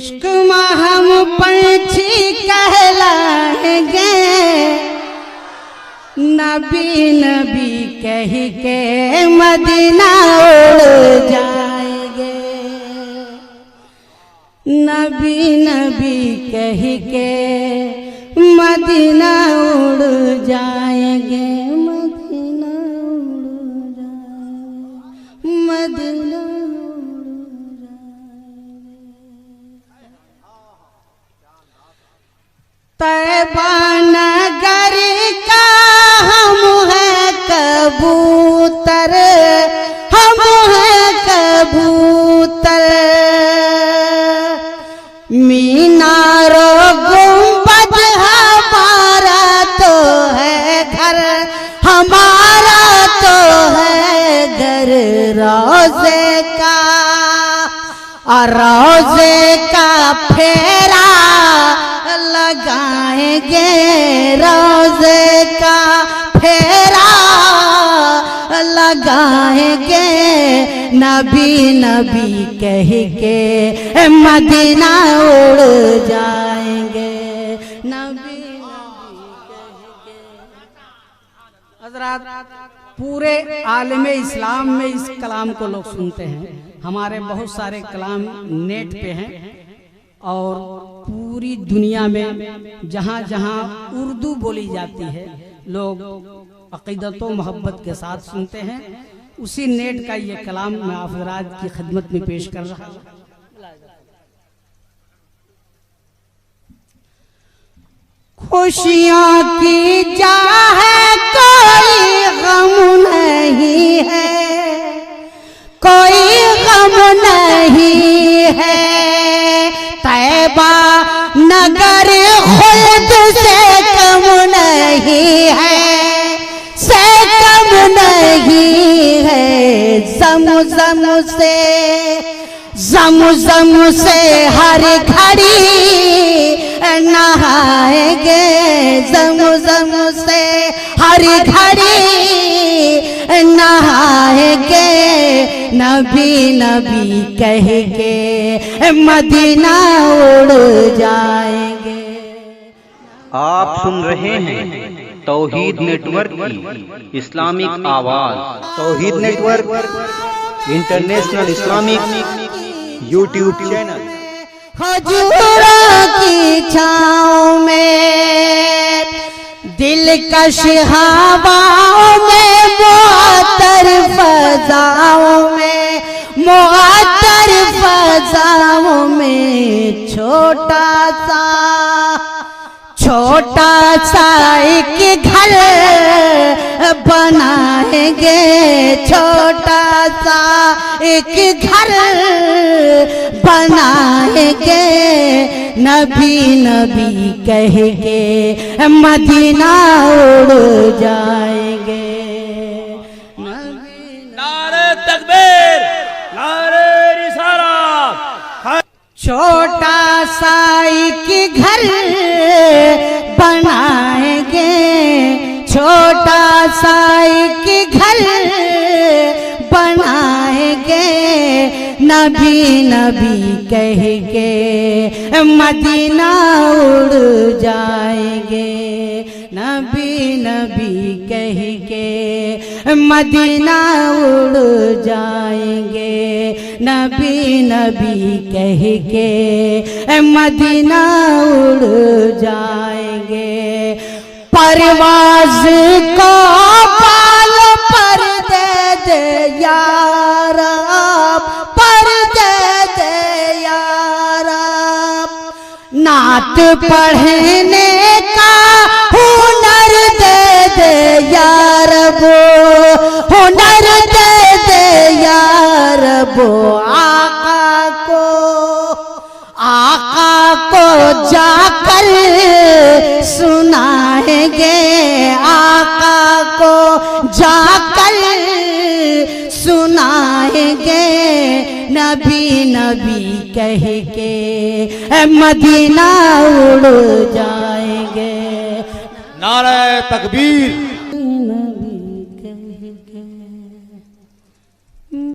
इश्क में हम पंछी कहलाएंगे, नबी नबी कह के मदीना उड़ जाएंगे। नबी नबी कह के मदीना उड़ जाएंगे, मदीना उड़ जाएंगे, मदीना उड़ जाएंगे। तैबा नगर का हम हैं कबूतर, हम हैं कबूतर। मीनारो गुंबद हमारा तो है घर, हमारा तो है घर रोज़े का, और रोज़े का फेरा लगाएंगे, रोज़े का फेरा लगाएंगे। नबी नबी कह के मदीना उड़ जाएंगे, नबी नबी कह के। हज़रात, पूरे आलम इस्लाम में इस कलाम को लोग सुनते हैं। हमारे बहुत सारे कलाम नेट पे हैं और पूरी दुनिया में जहाँ जहाँ उर्दू बोली जाती है लोग अक़ीदत व मोहब्बत के साथ सुनते हैं। उसी नेट का ये कलाम मैं आप हज़रात की खिदमत में पेश कर रहा हूँ। खुशियों की जा है कोई गम नहीं है, कोई गम नहीं है। तैबा नगर खुद से कम नहीं है, से कम नहीं है। ज़म-ज़म से हर घड़ी नहाएंगे, ज़म-ज़म से हर घड़ी नहाएंगे। नबी नबी कह के मदीना उड़ जाएंगे। आप सुन रहे हैं तौहीद नेटवर्क की इस्लामिक आवाज़। Tauheed network international Islamic YouTube channel. हुजूरों की छाँव में, दिलकश हवाओं में, मुअत्तर फज़ाओं में, मुअत्तर फज़ाओं में छोटा सा एक घर बनाएंगे, छोटा सा एक घर बनाएंगे। नबी नबी कह के मदीना उड़ जाएंगे। नारे तकबीर, नारे रिसालत। छोटा सा एक घर बनाएंगे, छोटा सा एक घर बनाएंगे। नबी नबी कह के मदीना उड़ जाएंगे, नबी नबी कह के मदीना उड़ जाएंगे। नबी नबी कह के मदीना उड़ जाएंगे। परवाज़ को पाल पर दे दे यार, पर दे दे यार। नात पढ़ने का हुनर दे दे यार, वो हुनर दे दे यार। वो आका को जाकर सुनाएंगे, आका को जाकर सुनाएंगे। नबी नबी कह के मदीना उड़ जाएंगे। नारे तकबीर,